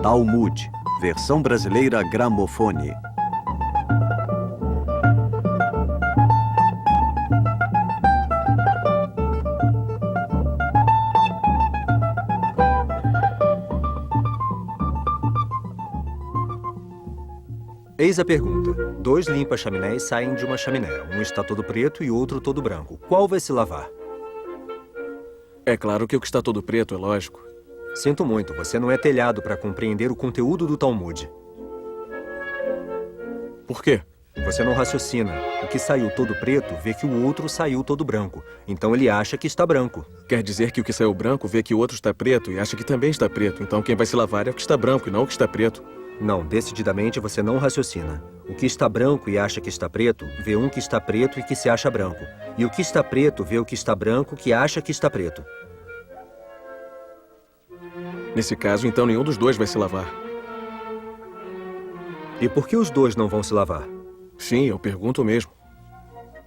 Talmud, versão brasileira gramofone. Eis a pergunta. 2 limpa-chaminés saem de uma chaminé. Um está todo preto e outro todo branco. Qual vai se lavar? É claro que o que está todo preto, é lógico. Sinto muito, você não é telhado para compreender o conteúdo do Talmud. Por quê? Você não raciocina. O que saiu todo preto vê que o outro saiu todo branco. Então ele acha que está branco. Quer dizer que o que saiu branco vê que o outro está preto e acha que também está preto. Então quem vai se lavar é o que está branco e não o que está preto. Não, decididamente você não raciocina. O que está branco e acha que está preto, vê um que está preto e que se acha branco. E o que está preto vê o que está branco que acha que está preto. Nesse caso, então, nenhum dos dois vai se lavar. E por que os dois não vão se lavar? Sim, eu pergunto mesmo.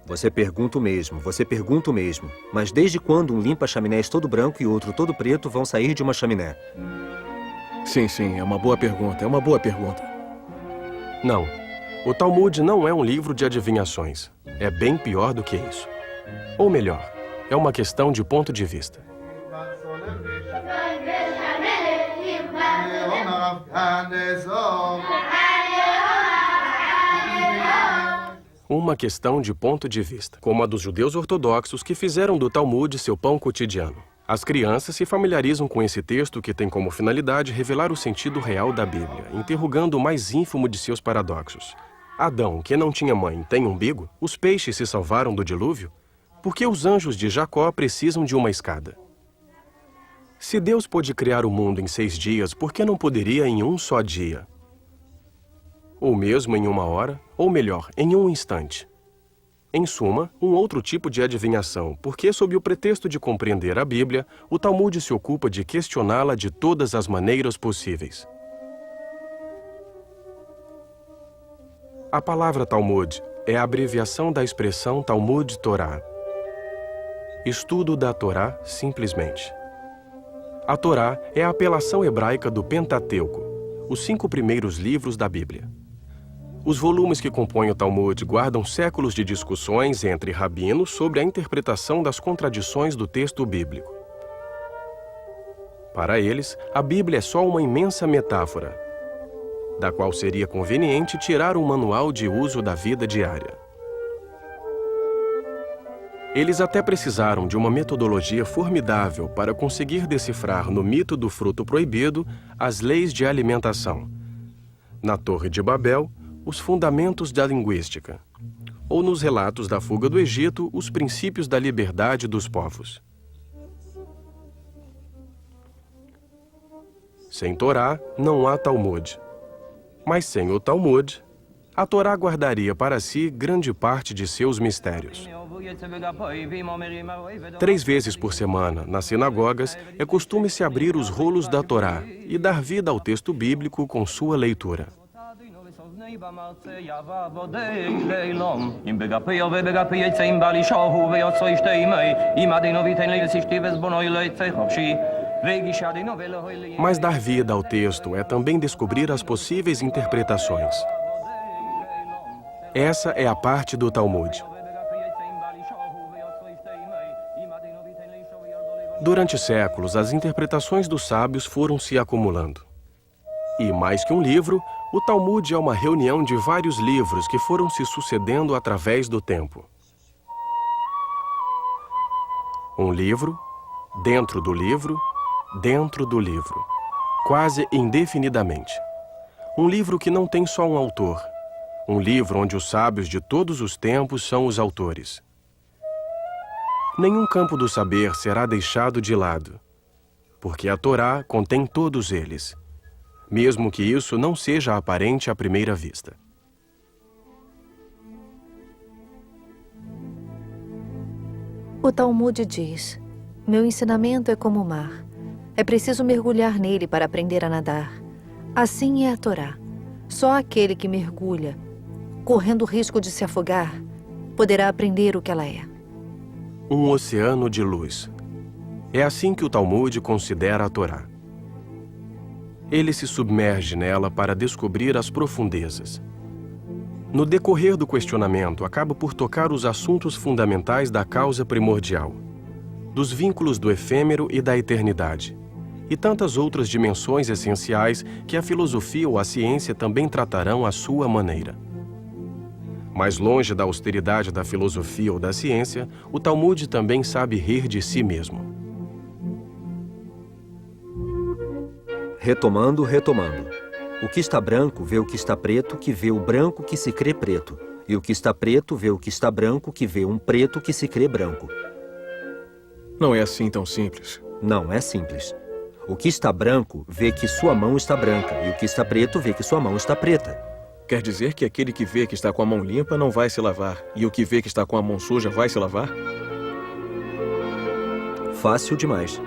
Você pergunta o mesmo, você pergunta o mesmo. Mas desde quando um limpa-chaminés todo branco e outro todo preto vão sair de uma chaminé? Sim, é uma boa pergunta, Não. O Talmud não é um livro de adivinhações. É bem pior do que isso. Ou melhor, é uma questão de ponto de vista. Uma questão de ponto de vista, como a dos judeus ortodoxos que fizeram do Talmud seu pão cotidiano. As crianças se familiarizam com esse texto que tem como finalidade revelar o sentido real da Bíblia, interrogando o mais ínfimo de seus paradoxos. Adão, que não tinha mãe, tem umbigo? Os peixes se salvaram do dilúvio? Por que os anjos de Jacó precisam de uma escada? Se Deus pôde criar o mundo em 6 dias, por que não poderia em um só dia? Ou mesmo em 1 hora, ou melhor, em 1 instante. Em suma, um outro tipo de adivinhação, porque sob o pretexto de compreender a Bíblia, o Talmud se ocupa de questioná-la de todas as maneiras possíveis. A palavra Talmud é a abreviação da expressão Talmud Torá. Estudo da Torá, simplesmente. A Torá é a apelação hebraica do Pentateuco, os 5 primeiros livros da Bíblia. Os volumes que compõem o Talmud guardam séculos de discussões entre rabinos sobre a interpretação das contradições do texto bíblico. Para eles, a Bíblia é só uma imensa metáfora, da qual seria conveniente tirar um manual de uso da vida diária. Eles até precisaram de uma metodologia formidável para conseguir decifrar no mito do fruto proibido as leis de alimentação. Na Torre de Babel, os fundamentos da linguística. Ou nos relatos da fuga do Egito, os princípios da liberdade dos povos. Sem Torá, não há Talmud. Mas sem o Talmud, a Torá guardaria para si grande parte de seus mistérios. 3 vezes por semana, nas sinagogas, é costume se abrir os rolos da Torá e dar vida ao texto bíblico com sua leitura. Mas dar vida ao texto é também descobrir as possíveis interpretações. Essa é a parte do Talmud. Durante séculos, as interpretações dos sábios foram se acumulando. E mais que um livro, o Talmud é uma reunião de vários livros que foram se sucedendo através do tempo. Um livro, dentro do livro, dentro do livro, quase indefinidamente. Um livro que não tem só um autor. Um livro onde os sábios de todos os tempos são os autores. Nenhum campo do saber será deixado de lado, porque a Torá contém todos eles, mesmo que isso não seja aparente à primeira vista. O Talmud diz: meu ensinamento é como o mar. É preciso mergulhar nele para aprender a nadar. Assim é a Torá. Só aquele que mergulha, correndo o risco de se afogar, poderá aprender o que ela é. Um oceano de luz. É assim que o Talmud considera a Torá. Ele se submerge nela para descobrir as profundezas. No decorrer do questionamento, acaba por tocar os assuntos fundamentais da causa primordial, dos vínculos do efêmero e da eternidade, e tantas outras dimensões essenciais que a filosofia ou a ciência também tratarão à sua maneira. Mais longe da austeridade da filosofia ou da ciência, o Talmud também sabe rir de si mesmo. Retomando. O que está branco vê o que está preto, que vê o branco que se crê preto. E o que está preto vê o que está branco, que vê um preto que se crê branco. Não é assim tão simples. Não é simples. O que está branco vê que sua mão está branca, e o que está preto vê que sua mão está preta. Quer dizer que aquele que vê que está com a mão limpa não vai se lavar, e o que vê que está com a mão suja vai se lavar? Fácil demais.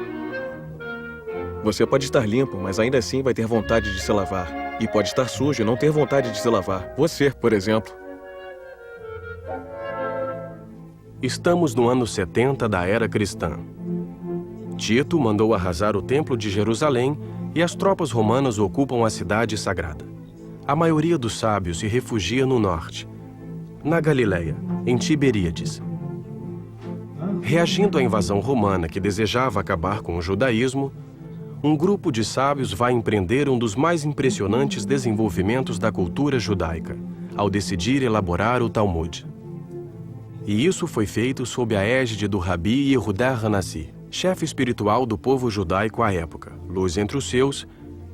Você pode estar limpo, mas ainda assim vai ter vontade de se lavar. E pode estar sujo e não ter vontade de se lavar. Você, por exemplo. Estamos no ano 70 da era cristã. Tito mandou arrasar o Templo de Jerusalém e as tropas romanas ocupam a cidade sagrada. A maioria dos sábios se refugia no norte, na Galileia, em Tiberíades. Reagindo à invasão romana que desejava acabar com o judaísmo, um grupo de sábios vai empreender um dos mais impressionantes desenvolvimentos da cultura judaica, ao decidir elaborar o Talmud. E isso foi feito sob a égide do Rabi Yehudá Hanassi, chefe espiritual do povo judaico à época. Luz entre os seus,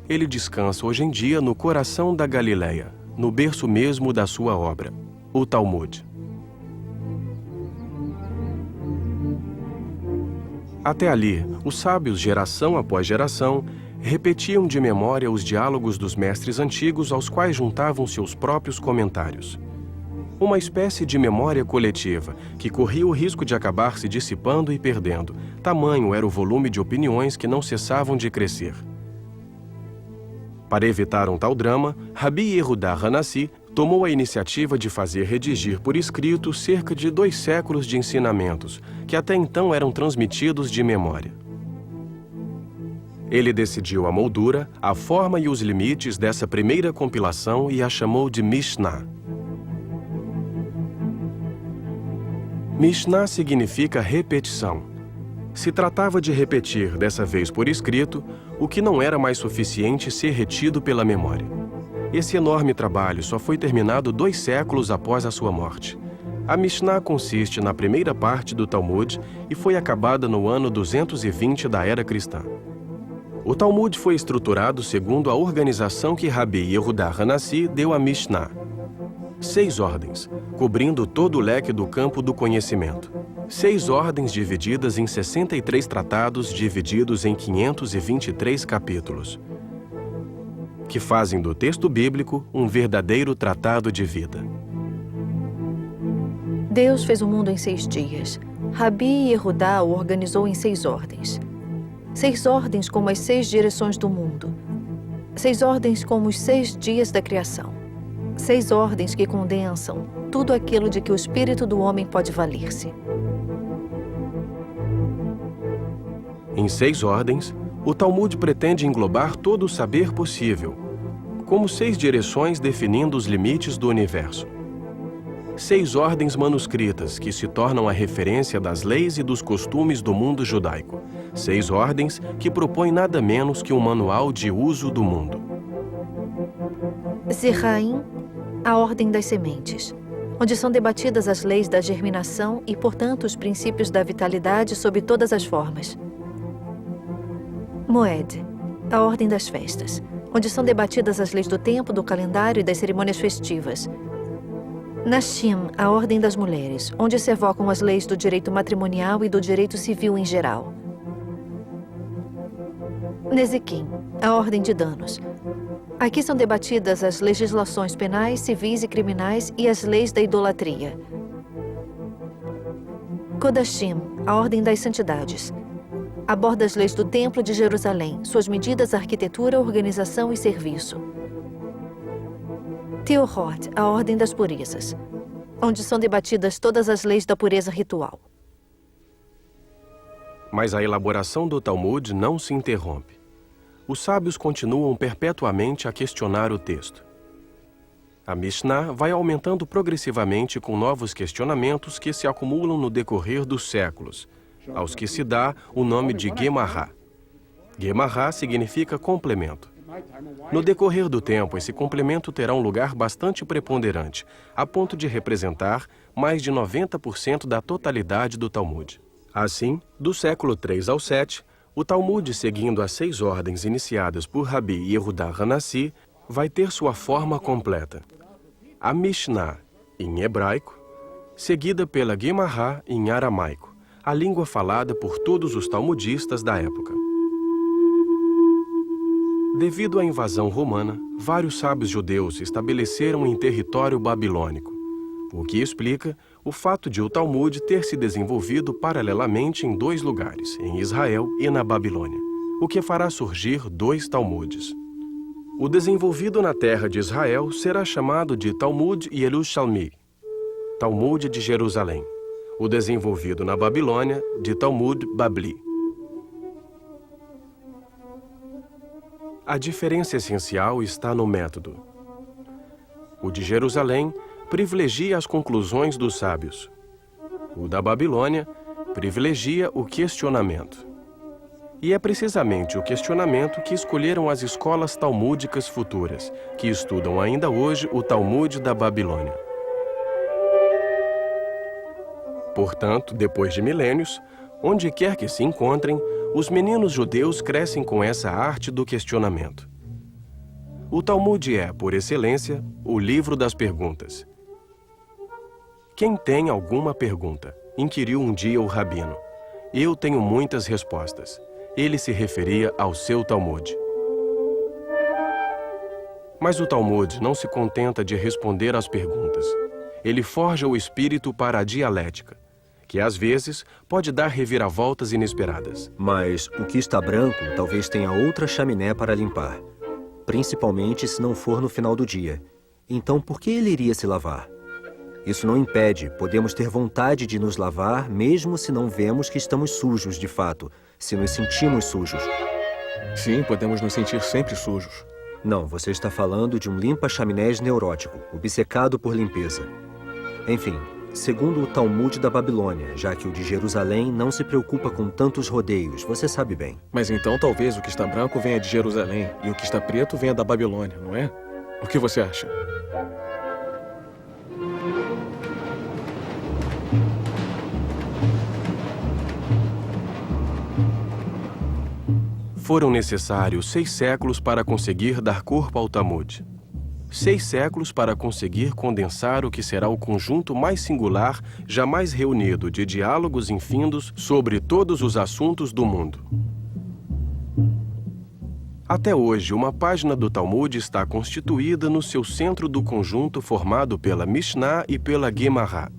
ele descansa hoje em dia no coração da Galileia, no berço mesmo da sua obra, o Talmud. Até ali, os sábios, geração após geração, repetiam de memória os diálogos dos mestres antigos aos quais juntavam seus próprios comentários. Uma espécie de memória coletiva que corria o risco de acabar se dissipando e perdendo. Tamanho era o volume de opiniões que não cessavam de crescer. Para evitar um tal drama, Rabi Yehudá Hanassi tomou a iniciativa de fazer redigir por escrito cerca de 2 séculos de ensinamentos, que até então eram transmitidos de memória. Ele decidiu a moldura, a forma e os limites dessa primeira compilação e a chamou de Mishnah. Mishnah significa repetição. Se tratava de repetir, dessa vez por escrito, o que não era mais suficiente ser retido pela memória. Esse enorme trabalho só foi terminado 2 séculos após a sua morte. A Mishnah consiste na primeira parte do Talmud e foi acabada no ano 220 da era cristã. O Talmud foi estruturado segundo a organização que Rabi Yehudá Hanassi deu à Mishnah. 6 ordens, cobrindo todo o leque do campo do conhecimento. 6 ordens divididas em 63 tratados divididos em 523 capítulos, que fazem do texto bíblico um verdadeiro tratado de vida. Deus fez o mundo em 6 dias. Rabi Yehudá o organizou em 6 ordens. 6 ordens como as 6 direções do mundo. 6 ordens como os 6 dias da criação. 6 ordens que condensam tudo aquilo de que o espírito do homem pode valer-se. Em 6 ordens, o Talmud pretende englobar todo o saber possível, como 6 direções definindo os limites do universo. 6 ordens manuscritas que se tornam a referência das leis e dos costumes do mundo judaico. 6 ordens que propõem nada menos que um manual de uso do mundo. Zeraim, a ordem das sementes, onde são debatidas as leis da germinação e, portanto, os princípios da vitalidade sob todas as formas. Moed, a ordem das festas, onde são debatidas as leis do tempo, do calendário e das cerimônias festivas. Nashim, a ordem das mulheres, onde se evocam as leis do direito matrimonial e do direito civil em geral. Nezikim, a ordem de danos. Aqui são debatidas as legislações penais, civis e criminais e as leis da idolatria. Kodashim, a ordem das santidades. Aborda as leis do Templo de Jerusalém, suas medidas, arquitetura, organização e serviço. Teorot, a Ordem das Purezas, onde são debatidas todas as leis da pureza ritual. Mas a elaboração do Talmud não se interrompe. Os sábios continuam perpetuamente a questionar o texto. A Mishnah vai aumentando progressivamente com novos questionamentos que se acumulam no decorrer dos séculos, aos que se dá o nome de Gemará. Gemará significa complemento. No decorrer do tempo, esse complemento terá um lugar bastante preponderante, a ponto de representar mais de 90% da totalidade do Talmud. Assim, do século III ao VII, o Talmud, seguindo as 6 ordens iniciadas por Rabi Yehudá Hanassi, vai ter sua forma completa. A Mishnah, em hebraico, seguida pela Gemará, em aramaico, a língua falada por todos os talmudistas da época. Devido à invasão romana, vários sábios judeus se estabeleceram em território babilônico, o que explica o fato de o Talmud ter se desenvolvido paralelamente em 2 lugares, em Israel e na Babilônia, o que fará surgir 2 Talmudes. O desenvolvido na terra de Israel será chamado de Talmud Yerushalmi, Talmud de Jerusalém. O desenvolvido na Babilônia, de Talmud Babli. A diferença essencial está no método. O de Jerusalém privilegia as conclusões dos sábios. O da Babilônia privilegia o questionamento. E é precisamente o questionamento que escolheram as escolas talmúdicas futuras, que estudam ainda hoje o Talmud da Babilônia. Portanto, depois de milênios, onde quer que se encontrem, os meninos judeus crescem com essa arte do questionamento. O Talmud é, por excelência, o livro das perguntas. Quem tem alguma pergunta? Inquiriu um dia o rabino. Eu tenho muitas respostas. Ele se referia ao seu Talmud. Mas o Talmud não se contenta de responder às perguntas. Ele forja o espírito para a dialética, que às vezes pode dar reviravoltas inesperadas. Mas o que está branco talvez tenha outra chaminé para limpar, principalmente se não for no final do dia. Então, por que ele iria se lavar? Isso não impede, podemos ter vontade de nos lavar, mesmo se não vemos que estamos sujos de fato, se nos sentimos sujos. Sim, podemos nos sentir sempre sujos. Não, você está falando de um limpa-chaminés neurótico, obcecado por limpeza. Enfim, segundo o Talmud da Babilônia, já que o de Jerusalém não se preocupa com tantos rodeios, você sabe bem. Mas então talvez o que está branco venha de Jerusalém e o que está preto venha da Babilônia, não é? O que você acha? Foram necessários 6 séculos para conseguir dar corpo ao Talmud. 6 séculos para conseguir condensar o que será o conjunto mais singular jamais reunido de diálogos infindos sobre todos os assuntos do mundo. Até hoje, uma página do Talmud está constituída no seu centro do conjunto formado pela Mishnah e pela Gemará.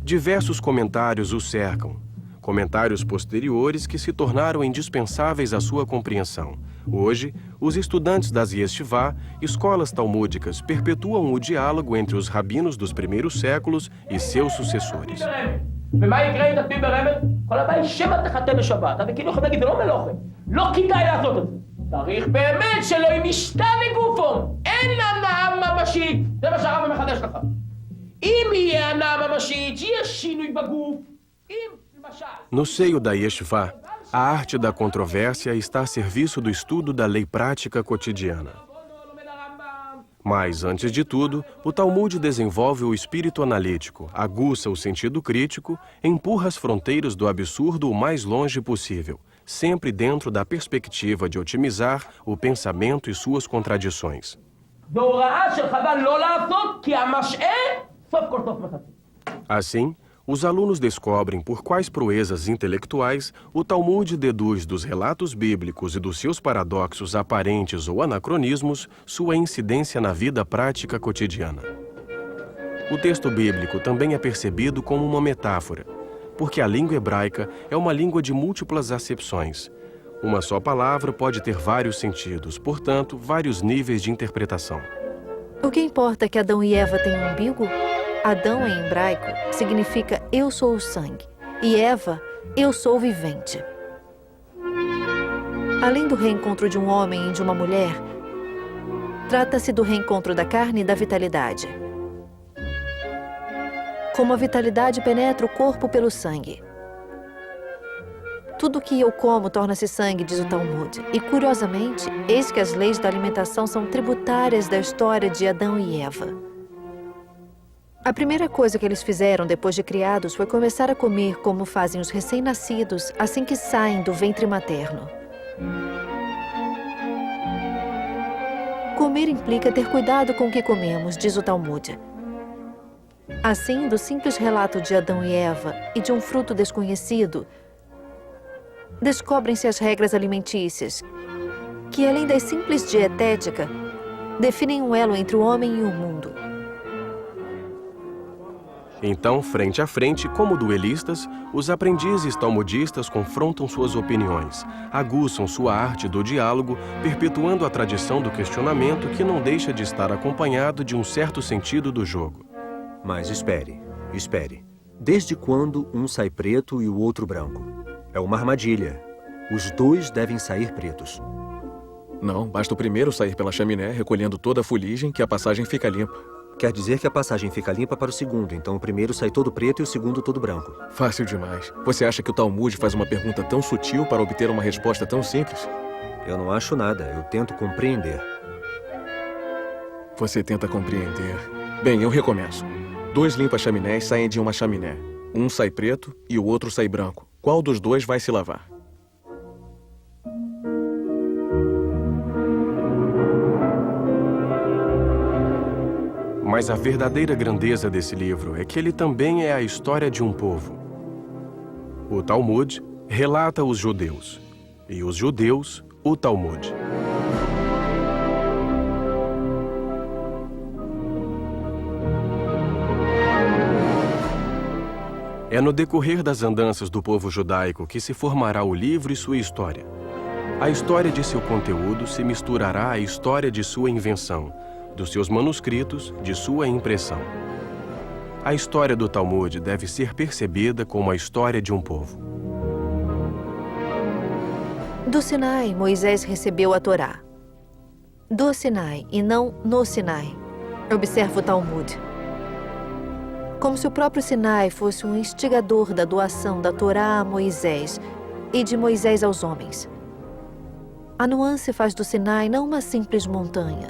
Diversos comentários o cercam, comentários posteriores que se tornaram indispensáveis à sua compreensão. Hoje, os estudantes das Yeshivá, escolas talmúdicas, perpetuam o diálogo entre os rabinos dos primeiros séculos e seus sucessores. No seio da Yeshivá, a arte da controvérsia está a serviço do estudo da lei prática cotidiana. Mas, antes de tudo, o Talmud desenvolve o espírito analítico, aguça o sentido crítico, empurra as fronteiras do absurdo o mais longe possível, sempre dentro da perspectiva de otimizar o pensamento e suas contradições. Assim, os alunos descobrem por quais proezas intelectuais o Talmud deduz dos relatos bíblicos e dos seus paradoxos aparentes ou anacronismos sua incidência na vida prática cotidiana. O texto bíblico também é percebido como uma metáfora, porque a língua hebraica é uma língua de múltiplas acepções. Uma só palavra pode ter vários sentidos, portanto, vários níveis de interpretação. O que importa é que Adão e Eva têm um umbigo? Adão, em hebraico, significa eu sou o sangue, e Eva, eu sou o vivente. Além do reencontro de um homem e de uma mulher, trata-se do reencontro da carne e da vitalidade. Como a vitalidade penetra o corpo pelo sangue. Tudo que eu como torna-se sangue, diz o Talmud. E, curiosamente, eis que as leis da alimentação são tributárias da história de Adão e Eva. A primeira coisa que eles fizeram depois de criados foi começar a comer como fazem os recém-nascidos assim que saem do ventre materno. Comer implica ter cuidado com o que comemos, diz o Talmud. Assim, do simples relato de Adão e Eva e de um fruto desconhecido, descobrem-se as regras alimentícias, que além da simples dietética, definem um elo entre o homem e o mundo. Então, frente a frente, como duelistas, os aprendizes talmudistas confrontam suas opiniões, aguçam sua arte do diálogo, perpetuando a tradição do questionamento que não deixa de estar acompanhado de um certo sentido do jogo. Mas espere. Desde quando um sai preto e o outro branco? É uma armadilha. Os dois devem sair pretos. Não, basta o primeiro sair pela chaminé, recolhendo toda a fuligem, que a passagem fica limpa. Quer dizer que a passagem fica limpa para o segundo, então o primeiro sai todo preto e o segundo todo branco. Fácil demais. Você acha que o Talmud faz uma pergunta tão sutil para obter uma resposta tão simples? Eu não acho nada, eu tento compreender. Você tenta compreender. Bem, eu recomeço. 2 limpa-chaminés saem de uma chaminé. Um sai preto e o outro sai branco. Qual dos dois vai se lavar? Mas a verdadeira grandeza desse livro é que ele também é a história de um povo. O Talmud relata os judeus, e os judeus, o Talmud. É no decorrer das andanças do povo judaico que se formará o livro e sua história. A história de seu conteúdo se misturará à história de sua invenção, dos seus manuscritos, de sua impressão. A história do Talmud deve ser percebida como a história de um povo. Do Sinai, Moisés recebeu a Torá. Do Sinai e não no Sinai, observa o Talmud. Como se o próprio Sinai fosse um instigador da doação da Torá a Moisés e de Moisés aos homens. A nuance faz do Sinai não uma simples montanha,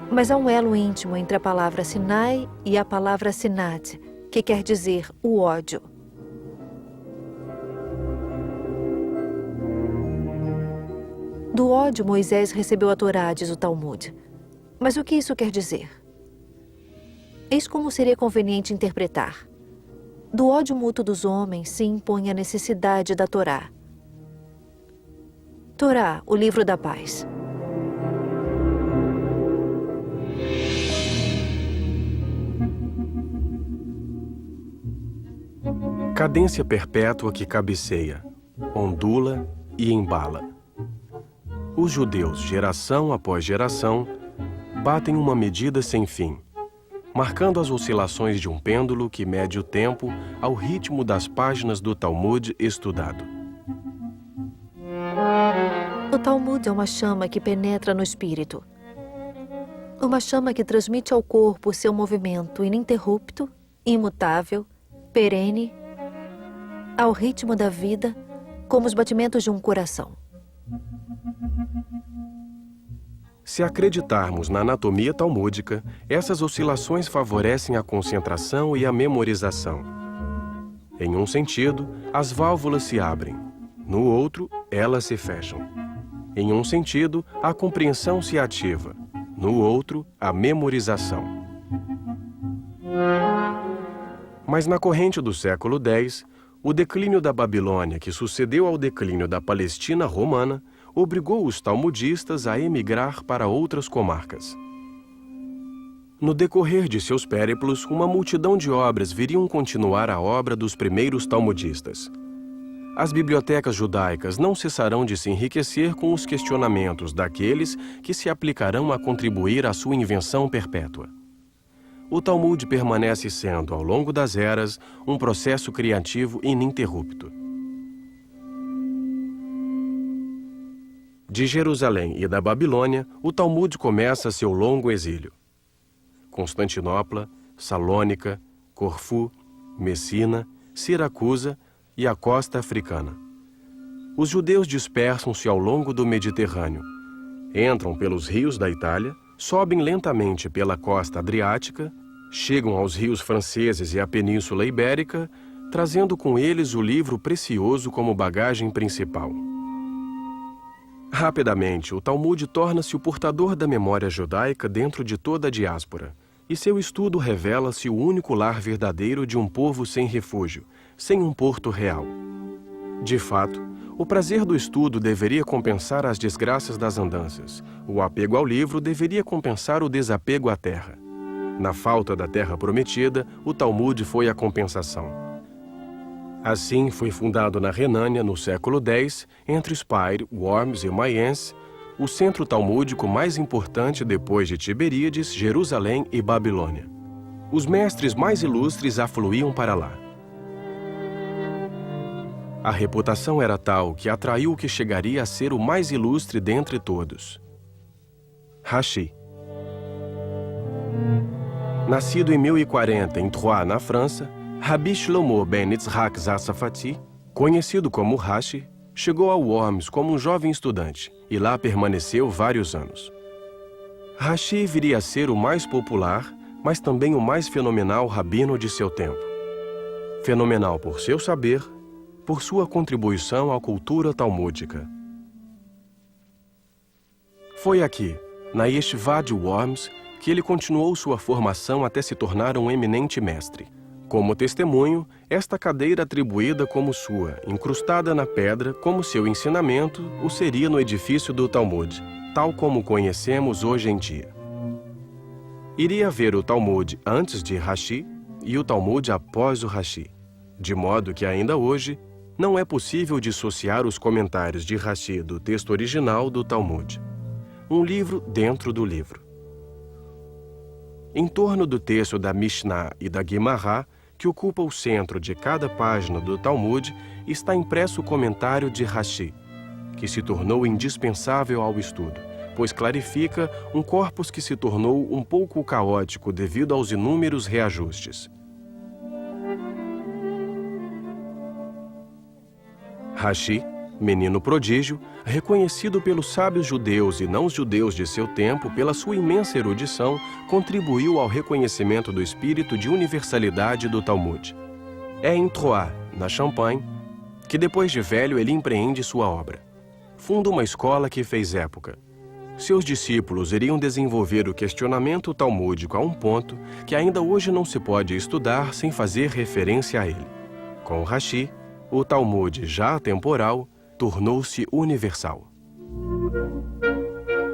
mas há um elo íntimo entre a palavra Sinai e a palavra Sinat, que quer dizer o ódio. Do ódio, Moisés recebeu a Torá, diz o Talmud. Mas o que isso quer dizer? Eis como seria conveniente interpretar. Do ódio mútuo dos homens se impõe a necessidade da Torá. Torá, o livro da paz. Cadência perpétua que cabeceia, ondula e embala. Os judeus, geração após geração, batem uma medida sem fim, marcando as oscilações de um pêndulo que mede o tempo ao ritmo das páginas do Talmud estudado. O Talmud é uma chama que penetra no espírito. Uma chama que transmite ao corpo seu movimento ininterrupto, imutável, perene, ao ritmo da vida, como os batimentos de um coração. Se acreditarmos na anatomia talmúdica, essas oscilações favorecem a concentração e a memorização. Em um sentido, as válvulas se abrem. No outro, elas se fecham. Em um sentido, a compreensão se ativa. No outro, a memorização. Mas na corrente do século X, o declínio da Babilônia, que sucedeu ao declínio da Palestina romana, obrigou os talmudistas a emigrar para outras comarcas. No decorrer de seus périplos, uma multidão de obras viriam continuar a obra dos primeiros talmudistas. As bibliotecas judaicas não cessarão de se enriquecer com os questionamentos daqueles que se aplicarão a contribuir à sua invenção perpétua. O Talmud permanece sendo, ao longo das eras, um processo criativo ininterrupto. De Jerusalém e da Babilônia, o Talmud começa seu longo exílio. Constantinopla, Salônica, Corfu, Messina, Siracusa e a costa africana. Os judeus dispersam-se ao longo do Mediterrâneo, entram pelos rios da Itália, sobem lentamente pela costa adriática, chegam aos rios franceses e à Península Ibérica, trazendo com eles o livro precioso como bagagem principal. Rapidamente, o Talmud torna-se o portador da memória judaica dentro de toda a diáspora, e seu estudo revela-se o único lar verdadeiro de um povo sem refúgio, sem um porto real. De fato, o prazer do estudo deveria compensar as desgraças das andanças. O apego ao livro deveria compensar o desapego à terra. Na falta da terra prometida, o Talmud foi a compensação. Assim, foi fundado na Renânia, no século X, entre Speyer, Worms e Mayence, o centro talmúdico mais importante depois de Tiberíades, Jerusalém e Babilônia. Os mestres mais ilustres afluíam para lá. A reputação era tal que atraiu o que chegaria a ser o mais ilustre dentre todos. Rashi. Nascido em 1040 em Troyes, na França, Rabbi Shlomo ben Yitzhak Safati, conhecido como Rashi, chegou a Worms como um jovem estudante e lá permaneceu vários anos. Rashi viria a ser o mais popular, mas também o mais fenomenal rabino de seu tempo. Fenomenal por seu saber, por sua contribuição à cultura talmúdica. Foi aqui, na Yeshiva de Worms, que ele continuou sua formação até se tornar um eminente mestre. Como testemunho, esta cadeira atribuída como sua, incrustada na pedra, como seu ensinamento, o seria no edifício do Talmud, tal como conhecemos hoje em dia. Iria haver o Talmud antes de Rashi e o Talmud após o Rashi, de modo que ainda hoje não é possível dissociar os comentários de Rashi do texto original do Talmud. Um livro dentro do livro. Em torno do texto da Mishnah e da Guimará, que ocupa o centro de cada página do Talmud, está impresso o comentário de Rashi, que se tornou indispensável ao estudo, pois clarifica um corpus que se tornou um pouco caótico devido aos inúmeros reajustes. Rashi, menino prodígio, reconhecido pelos sábios judeus e não-judeus de seu tempo pela sua imensa erudição, contribuiu ao reconhecimento do espírito de universalidade do Talmud. É em Troyes, na Champagne, que depois de velho ele empreende sua obra. Funda uma escola que fez época. Seus discípulos iriam desenvolver o questionamento talmúdico a um ponto que ainda hoje não se pode estudar sem fazer referência a ele. Com Rashi, o Talmud já atemporal tornou-se universal.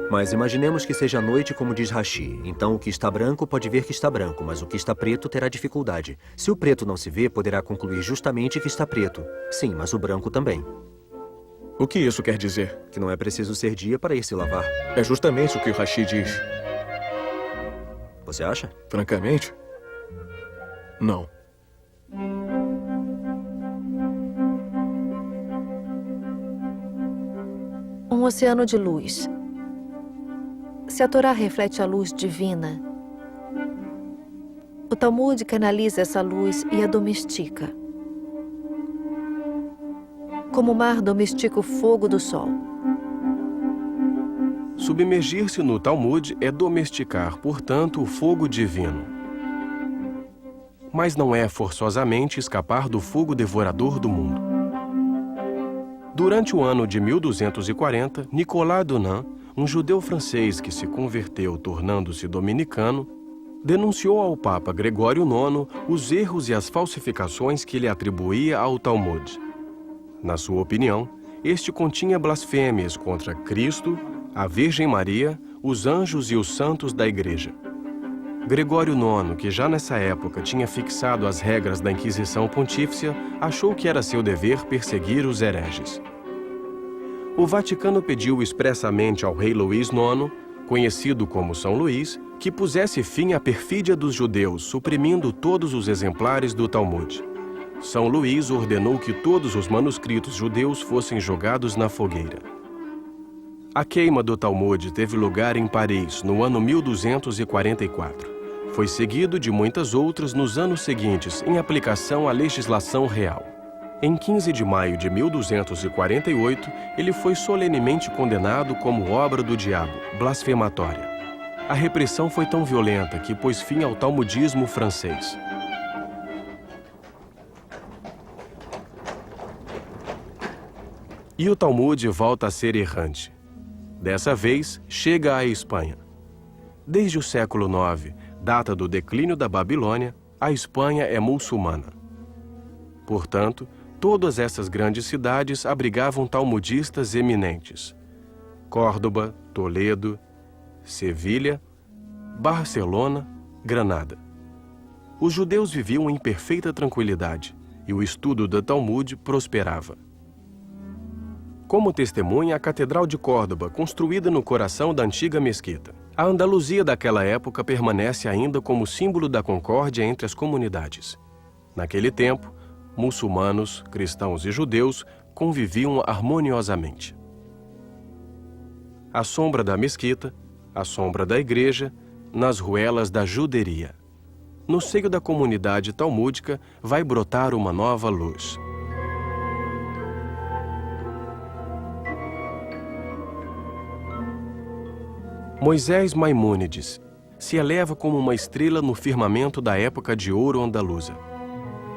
Mas imaginemos que seja noite como diz Rashi. Então o que está branco pode ver que está branco, mas o que está preto terá dificuldade. Se o preto não se vê, poderá concluir justamente que está preto. Sim, mas o branco também. O que isso quer dizer? Que não é preciso ser dia para ir se lavar. É justamente o que o Rashi diz. Você acha? Francamente, não. Um oceano de luz. Se a Torá reflete a luz divina, o Talmud canaliza essa luz e a domestica. Como o mar domestica o fogo do sol. Submergir-se no Talmud é domesticar, portanto, o fogo divino. Mas não é forçosamente escapar do fogo devorador do mundo. Durante o ano de 1240, Nicolas Dunan, um judeu francês que se converteu tornando-se dominicano, denunciou ao Papa Gregório IX os erros e as falsificações que ele atribuía ao Talmud. Na sua opinião, este continha blasfêmias contra Cristo, a Virgem Maria, os anjos e os santos da Igreja. Gregório IX, que já nessa época tinha fixado as regras da Inquisição Pontífice, achou que era seu dever perseguir os hereges. O Vaticano pediu expressamente ao rei Luís IX, conhecido como São Luís, que pusesse fim à perfídia dos judeus, suprimindo todos os exemplares do Talmud. São Luís ordenou que todos os manuscritos judeus fossem jogados na fogueira. A queima do Talmud teve lugar em Paris, no ano 1244. Foi seguido de muitas outras nos anos seguintes, em aplicação à legislação real. Em 15 de maio de 1248, ele foi solenemente condenado como obra do diabo, blasfematória. A repressão foi tão violenta que pôs fim ao talmudismo francês. E o Talmud volta a ser errante. Dessa vez, chega à Espanha. Desde o século IX, data do declínio da Babilônia, a Espanha é muçulmana. Portanto, todas essas grandes cidades abrigavam talmudistas eminentes. Córdoba, Toledo, Sevilha, Barcelona, Granada. Os judeus viviam em perfeita tranquilidade e o estudo do Talmud prosperava. Como testemunha a Catedral de Córdoba, construída no coração da antiga mesquita. A Andaluzia daquela época permanece ainda como símbolo da concórdia entre as comunidades. Naquele tempo, muçulmanos, cristãos e judeus conviviam harmoniosamente. À sombra da mesquita, à sombra da igreja, nas ruelas da juderia. No seio da comunidade talmúdica vai brotar uma nova luz. Moisés Maimônides se eleva como uma estrela no firmamento da época de ouro andaluza.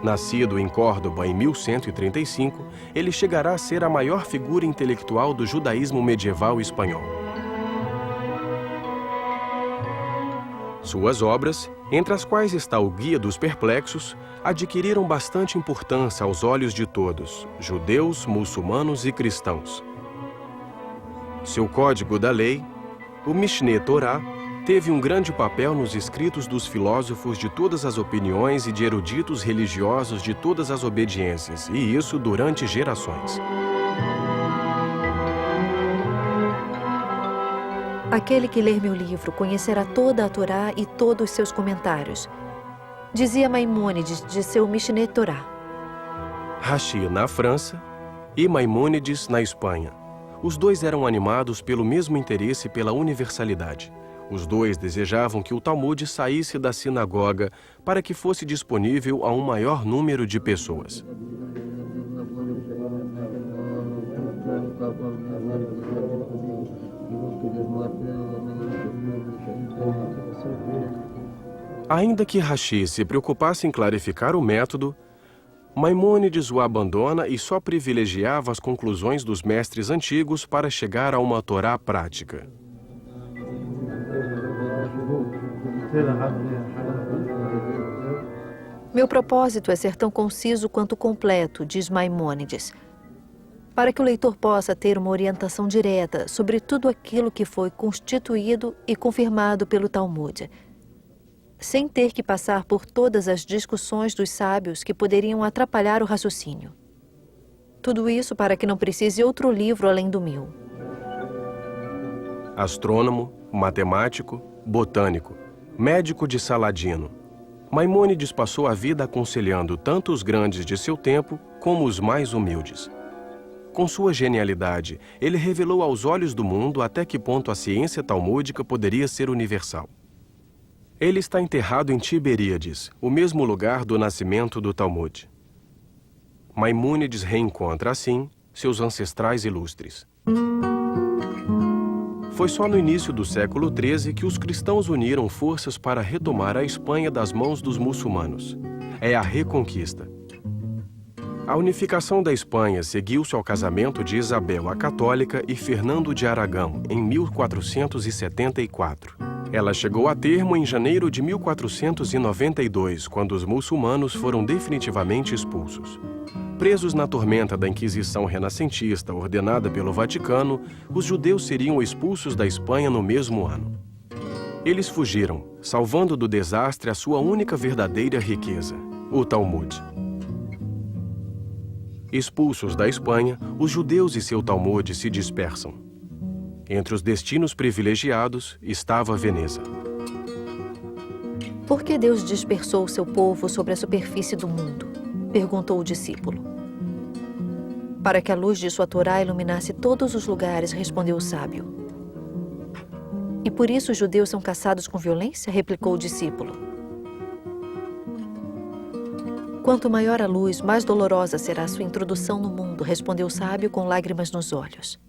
Nascido em Córdoba em 1135, ele chegará a ser a maior figura intelectual do judaísmo medieval espanhol. Suas obras, entre as quais está o Guia dos Perplexos, adquiriram bastante importância aos olhos de todos, judeus, muçulmanos e cristãos. Seu Código da Lei, o Mishneh Torá, teve um grande papel nos escritos dos filósofos de todas as opiniões e de eruditos religiosos de todas as obediências, e isso durante gerações. Aquele que ler meu livro conhecerá toda a Torá e todos os seus comentários, dizia Maimônides de seu Mishneh Torá. Rashi na França e Maimônides na Espanha. Os dois eram animados pelo mesmo interesse pela universalidade. Os dois desejavam que o Talmud saísse da sinagoga para que fosse disponível a um maior número de pessoas. Ainda que Rashi se preocupasse em clarificar o método, Maimônides o abandona e só privilegiava as conclusões dos mestres antigos para chegar a uma Torá prática. Meu propósito é ser tão conciso quanto completo, diz Maimônides, para que o leitor possa ter uma orientação direta sobre tudo aquilo que foi constituído e confirmado pelo Talmud, sem ter que passar por todas as discussões dos sábios que poderiam atrapalhar o raciocínio. Tudo isso para que não precise outro livro além do meu. Astrônomo, matemático, botânico, médico de Saladino, Maimônides passou a vida aconselhando tanto os grandes de seu tempo como os mais humildes. Com sua genialidade, ele revelou aos olhos do mundo até que ponto a ciência talmúdica poderia ser universal. Ele está enterrado em Tiberíades, o mesmo lugar do nascimento do Talmud. Maimônides reencontra, assim, seus ancestrais ilustres. Foi só no início do século XIII que os cristãos uniram forças para retomar a Espanha das mãos dos muçulmanos. É a Reconquista. A unificação da Espanha seguiu-se ao casamento de Isabel a Católica e Fernando de Aragão, em 1474. Ela chegou a termo em janeiro de 1492, quando os muçulmanos foram definitivamente expulsos. Presos na tormenta da Inquisição renascentista ordenada pelo Vaticano, os judeus seriam expulsos da Espanha no mesmo ano. Eles fugiram, salvando do desastre a sua única verdadeira riqueza, o Talmud. Expulsos da Espanha, os judeus e seu Talmud se dispersam. Entre os destinos privilegiados estava Veneza. Por que Deus dispersou seu povo sobre a superfície do mundo? Perguntou o discípulo. Para que a luz de sua Torá iluminasse todos os lugares, respondeu o sábio. E por isso os judeus são caçados com violência? Replicou o discípulo. Quanto maior a luz, mais dolorosa será a sua introdução no mundo, respondeu o sábio com lágrimas nos olhos.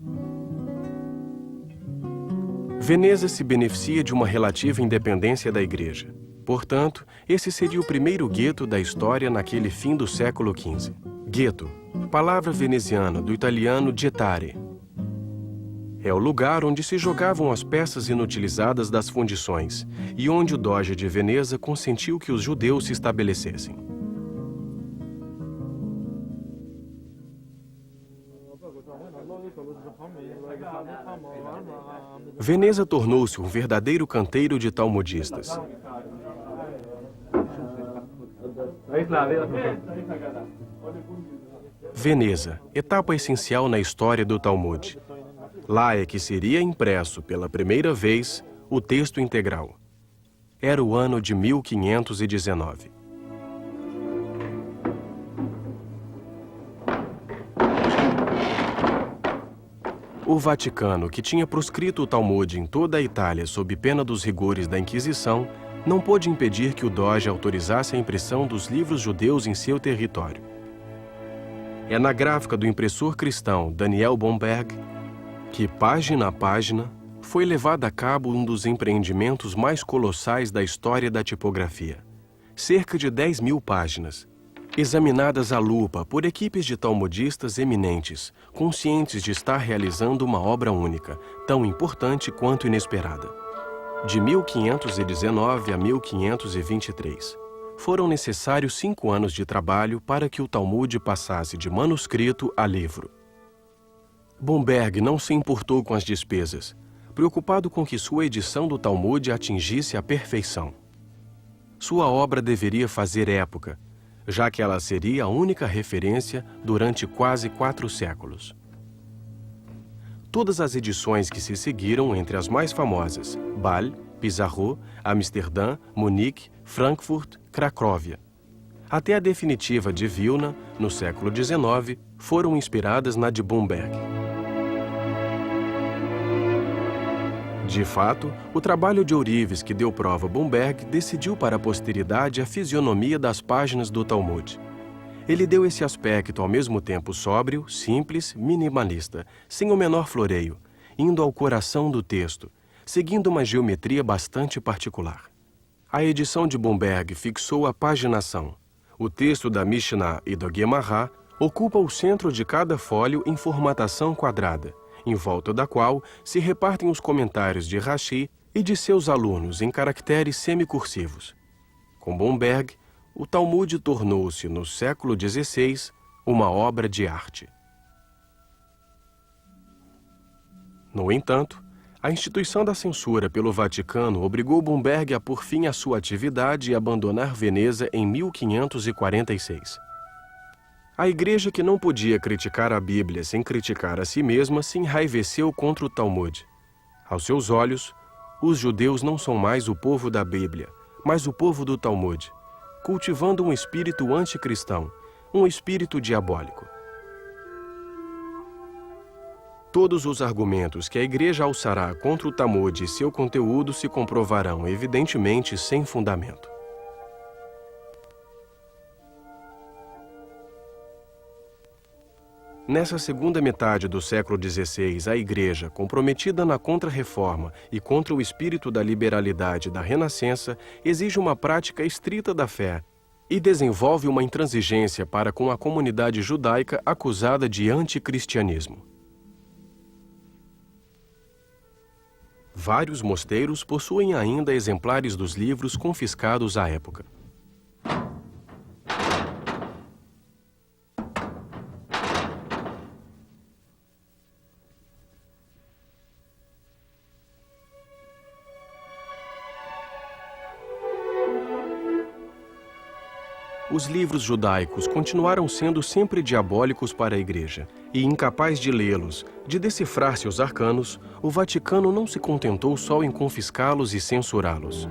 Veneza se beneficia de uma relativa independência da Igreja. Portanto, esse seria o primeiro gueto da história naquele fim do século XV. Gueto, palavra veneziana do italiano gettare. É o lugar onde se jogavam as peças inutilizadas das fundições e onde o Doge de Veneza consentiu que os judeus se estabelecessem. Veneza tornou-se um verdadeiro canteiro de talmudistas. Veneza, etapa essencial na história do Talmud. Lá é que seria impresso pela primeira vez o texto integral. Era o ano de 1519. O Vaticano, que tinha proscrito o Talmud em toda a Itália sob pena dos rigores da Inquisição, não pôde impedir que o Doge autorizasse a impressão dos livros judeus em seu território. É na gráfica do impressor cristão Daniel Bomberg que, página a página, foi levado a cabo um dos empreendimentos mais colossais da história da tipografia. Cerca de 10.000 páginas, examinadas à lupa por equipes de talmudistas eminentes, conscientes de estar realizando uma obra única, tão importante quanto inesperada. De 1519 a 1523, foram necessários 5 anos de trabalho para que o Talmud passasse de manuscrito a livro. Bomberg não se importou com as despesas, preocupado com que sua edição do Talmud atingisse a perfeição. Sua obra deveria fazer época, já que ela seria a única referência durante quase 4 séculos. Todas as edições que se seguiram, entre as mais famosas, Bâle, Pizarro, Amsterdã, Munique, Frankfurt, Cracóvia, até a definitiva de Vilna, no século XIX, foram inspiradas na de Bomberg. De fato, o trabalho de ourives que deu prova a Bomberg decidiu para a posteridade a fisionomia das páginas do Talmud. Ele deu esse aspecto ao mesmo tempo sóbrio, simples, minimalista, sem o menor floreio, indo ao coração do texto, seguindo uma geometria bastante particular. A edição de Bomberg fixou a paginação. O texto da Mishnah e do Guemará ocupa o centro de cada fólio em formatação quadrada, em volta da qual se repartem os comentários de Rashi e de seus alunos em caracteres semicursivos. Com Bomberg, o Talmud tornou-se, no século XVI, uma obra de arte. No entanto, a instituição da censura pelo Vaticano obrigou Bomberg a pôr fim à sua atividade e abandonar Veneza em 1546. A igreja, que não podia criticar a Bíblia sem criticar a si mesma, se enraiveceu contra o Talmud. Aos seus olhos, os judeus não são mais o povo da Bíblia, mas o povo do Talmud, cultivando um espírito anticristão, um espírito diabólico. Todos os argumentos que a igreja alçará contra o Talmud e seu conteúdo se comprovarão evidentemente sem fundamento. Nessa segunda metade do século XVI, a Igreja, comprometida na Contra-Reforma e contra o espírito da liberalidade da Renascença, exige uma prática estrita da fé e desenvolve uma intransigência para com a comunidade judaica acusada de anticristianismo. Vários mosteiros possuem ainda exemplares dos livros confiscados à época. Os livros judaicos continuaram sendo sempre diabólicos para a Igreja, e incapaz de lê-los, de decifrar seus arcanos, o Vaticano não se contentou só em confiscá-los e censurá-los.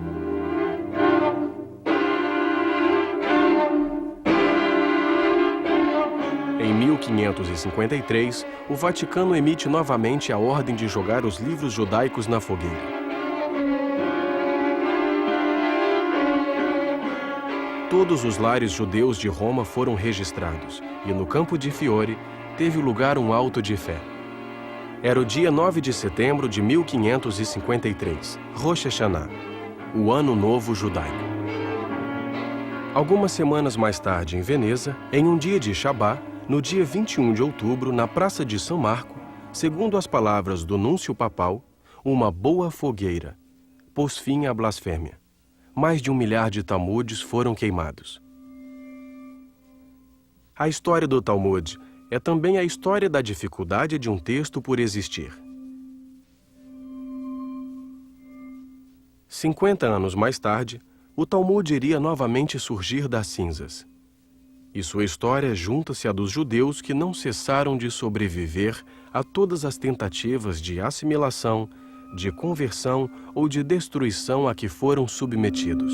Em 1553, o Vaticano emite novamente a ordem de jogar os livros judaicos na fogueira. Todos os lares judeus de Roma foram registrados, e no Campo de Fiore teve lugar um auto de fé. Era o dia 9 de setembro de 1553, Rosh Hashanah, o Ano Novo Judaico. Algumas semanas mais tarde, em Veneza, em um dia de Shabá, no dia 21 de outubro, na Praça de São Marco, segundo as palavras do núncio papal, uma boa fogueira pôs fim à blasfêmia. Mais de 1 milhar de Talmudes foram queimados. A história do Talmud é também a história da dificuldade de um texto por existir. 50 anos mais tarde, o Talmud iria novamente surgir das cinzas. E sua história junta-se à dos judeus que não cessaram de sobreviver a todas as tentativas de assimilação, de conversão ou de destruição a que foram submetidos.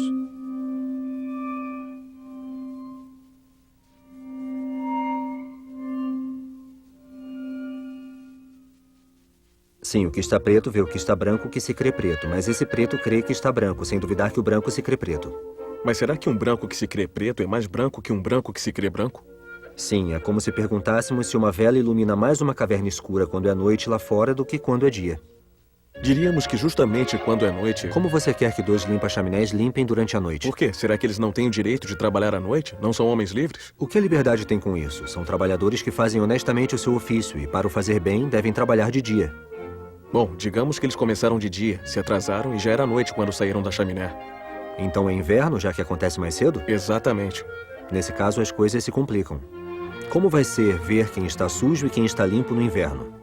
Sim, o que está preto vê o que está branco que se crê preto, mas esse preto crê que está branco, sem duvidar que o branco se crê preto. Mas será que um branco que se crê preto é mais branco que um branco que se crê branco? Sim, é como se perguntássemos se uma vela ilumina mais uma caverna escura quando é noite lá fora do que quando é dia. Diríamos que justamente quando é noite... Como você quer que 2 limpa-chaminés limpem durante a noite? Por quê? Será que eles não têm o direito de trabalhar à noite? Não são homens livres? O que a liberdade tem com isso? São trabalhadores que fazem honestamente o seu ofício e, para o fazer bem, devem trabalhar de dia. Bom, digamos que eles começaram de dia, se atrasaram e já era noite quando saíram da chaminé. Então é inverno, já que acontece mais cedo? Exatamente. Nesse caso, as coisas se complicam. Como vai ser ver quem está sujo e quem está limpo no inverno?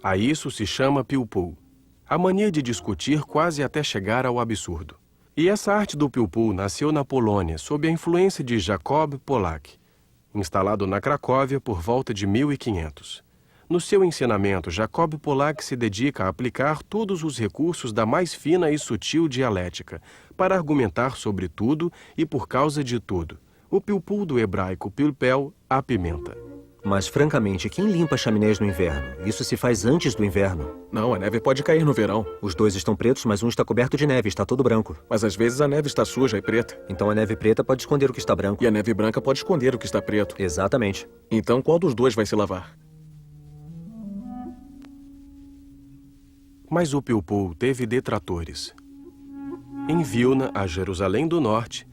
A isso se chama pilpul, a mania de discutir quase até chegar ao absurdo. E essa arte do pilpul nasceu na Polônia, sob a influência de Jacob Polak, instalado na Cracóvia por volta de 1500. No seu ensinamento, Jacob Polak se dedica a aplicar todos os recursos da mais fina e sutil dialética, para argumentar sobre tudo e por causa de tudo. O pilpul do hebraico pilpel, a pimenta. Mas, francamente, quem limpa chaminés no inverno? Isso se faz antes do inverno. Não, a neve pode cair no verão. Os dois estão pretos, mas um está coberto de neve, está todo branco. Mas às vezes a neve está suja e preta. Então a neve preta pode esconder o que está branco. E a neve branca pode esconder o que está preto. Exatamente. Então qual dos dois vai se lavar? Mas o pilpul teve detratores. Em Vilna, a Jerusalém do Norte,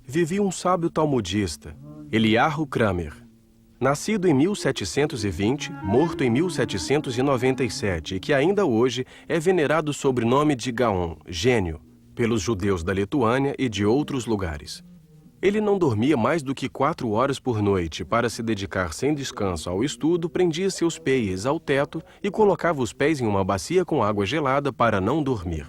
vivia um sábio talmudista, Eliyahu Kramer. Nascido em 1720, morto em 1797 e que ainda hoje é venerado sob o sobrenome de Gaon, gênio, pelos judeus da Lituânia e de outros lugares. Ele não dormia mais do que 4 horas por noite. Para se dedicar sem descanso ao estudo, prendia seus pés ao teto e colocava os pés em uma bacia com água gelada para não dormir.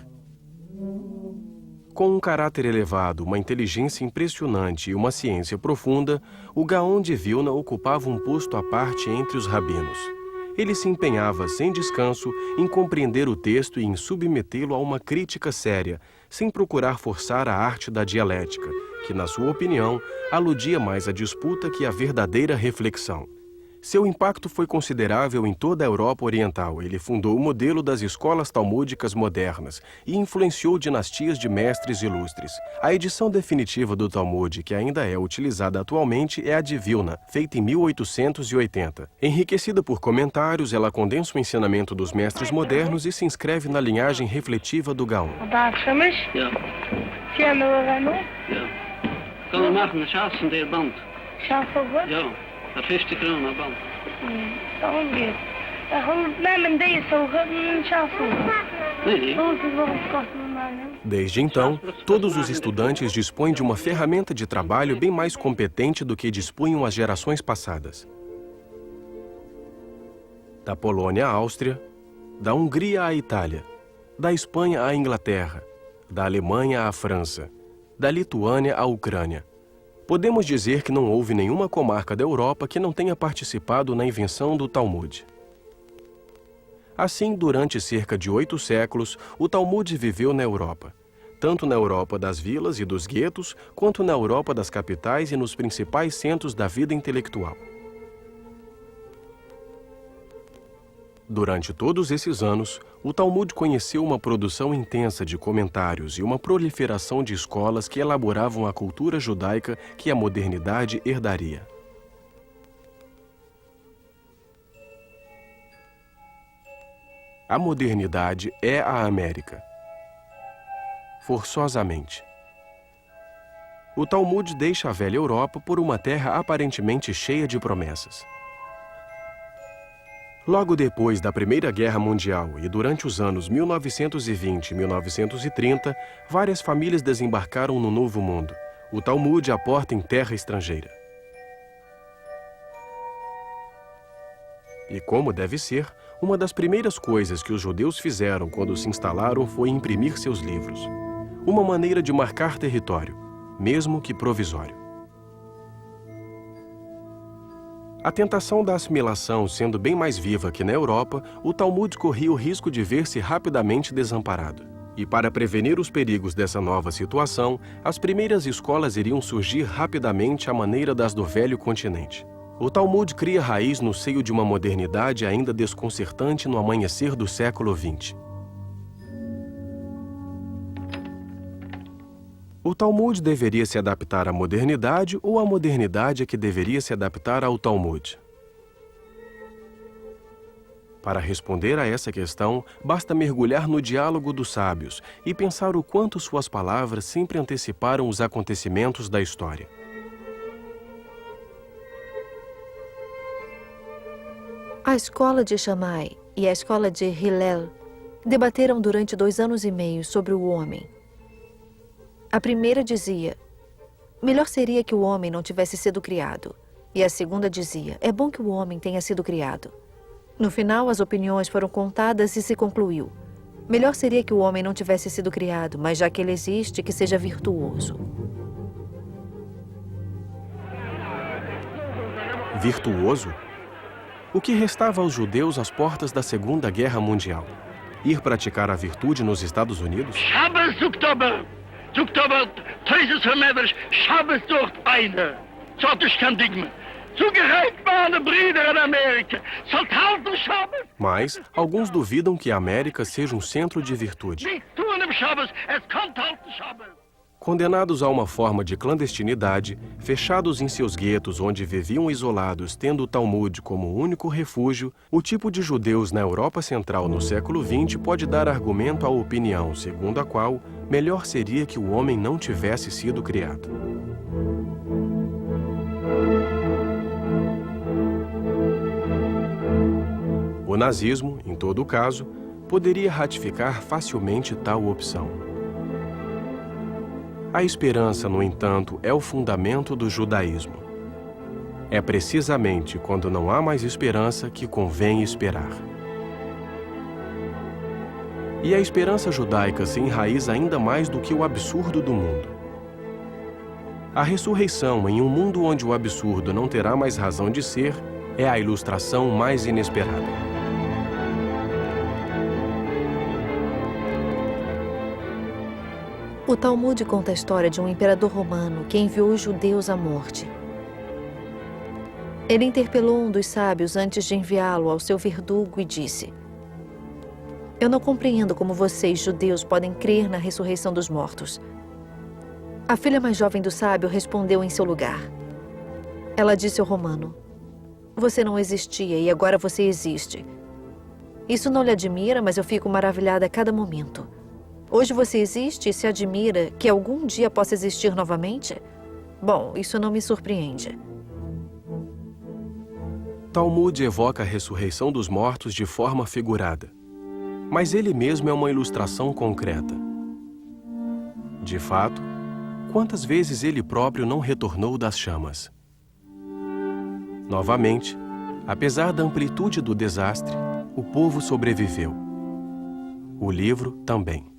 Com um caráter elevado, uma inteligência impressionante e uma ciência profunda, o Gaon de Vilna ocupava um posto à parte entre os rabinos. Ele se empenhava sem descanso em compreender o texto e em submetê-lo a uma crítica séria, sem procurar forçar a arte da dialética, que, na sua opinião, aludia mais à disputa que à verdadeira reflexão. Seu impacto foi considerável em toda a Europa Oriental. Ele fundou o modelo das escolas talmúdicas modernas e influenciou dinastias de mestres ilustres. A edição definitiva do Talmud, que ainda é utilizada atualmente, é a de Vilna, feita em 1880. Enriquecida por comentários, ela condensa o ensinamento dos mestres modernos e se inscreve na linhagem refletiva do Gaon. För 50 kronor band. Desde então, todos os estudantes dispõem de uma ferramenta de trabalho bem mais competente do que dispunham as gerações passadas. Da Polônia à Áustria, da Hungria à Itália, da Espanha à Inglaterra, da Alemanha à França, da Lituânia à Ucrânia. Podemos dizer que não houve nenhuma comarca da Europa que não tenha participado na invenção do Talmud. Assim, durante cerca de 8 séculos, o Talmud viveu na Europa, tanto na Europa das vilas e dos guetos, quanto na Europa das capitais e nos principais centros da vida intelectual. Durante todos esses anos, o Talmud conheceu uma produção intensa de comentários e uma proliferação de escolas que elaboravam a cultura judaica que a modernidade herdaria. A modernidade é a América. Forçosamente. O Talmud deixa a velha Europa por uma terra aparentemente cheia de promessas. Logo depois da Primeira Guerra Mundial e durante os anos 1920 e 1930, várias famílias desembarcaram no Novo Mundo. O Talmud aporta em terra estrangeira. E como deve ser, uma das primeiras coisas que os judeus fizeram quando se instalaram foi imprimir seus livros. Uma maneira de marcar território, mesmo que provisório. A tentação da assimilação sendo bem mais viva que na Europa, o Talmud corria o risco de ver-se rapidamente desamparado. E para prevenir os perigos dessa nova situação, as primeiras escolas iriam surgir rapidamente à maneira das do velho continente. O Talmud cria raiz no seio de uma modernidade ainda desconcertante no amanhecer do século XX. O Talmud deveria se adaptar à modernidade ou a modernidade é que deveria se adaptar ao Talmud? Para responder a essa questão, basta mergulhar no diálogo dos sábios e pensar o quanto suas palavras sempre anteciparam os acontecimentos da história. A escola de Shammai e a escola de Hillel debateram durante 2 anos e meio sobre o homem. A primeira dizia, melhor seria que o homem não tivesse sido criado. E a segunda dizia, é bom que o homem tenha sido criado. No final, as opiniões foram contadas e se concluiu. Melhor seria que o homem não tivesse sido criado, mas já que ele existe, que seja virtuoso. Virtuoso? O que restava aos judeus às portas da Segunda Guerra Mundial? Ir praticar a virtude nos Estados Unidos? Mas alguns duvidam que a América seja um centro de virtude. Condenados a uma forma de clandestinidade, fechados em seus guetos onde viviam isolados, tendo o Talmud como único refúgio, o tipo de judeus na Europa Central no século XX pode dar argumento à opinião segundo a qual melhor seria que o homem não tivesse sido criado. O nazismo, em todo caso, poderia ratificar facilmente tal opção. A esperança, no entanto, é o fundamento do judaísmo. É precisamente quando não há mais esperança que convém esperar. E a esperança judaica se enraiza ainda mais do que o absurdo do mundo. A ressurreição em um mundo onde o absurdo não terá mais razão de ser é a ilustração mais inesperada. O Talmud conta a história de um imperador romano que enviou os judeus à morte. Ele interpelou um dos sábios antes de enviá-lo ao seu verdugo e disse: eu não compreendo como vocês, judeus, podem crer na ressurreição dos mortos. A filha mais jovem do sábio respondeu em seu lugar. Ela disse ao romano: você não existia e agora você existe. Isso não lhe admira, mas eu fico maravilhada a cada momento. Hoje você existe e se admira que algum dia possa existir novamente? Bom, isso não me surpreende. Talmud evoca a ressurreição dos mortos de forma figurada, mas ele mesmo é uma ilustração concreta. De fato, quantas vezes ele próprio não retornou das chamas? Novamente, apesar da amplitude do desastre, o povo sobreviveu. O livro também.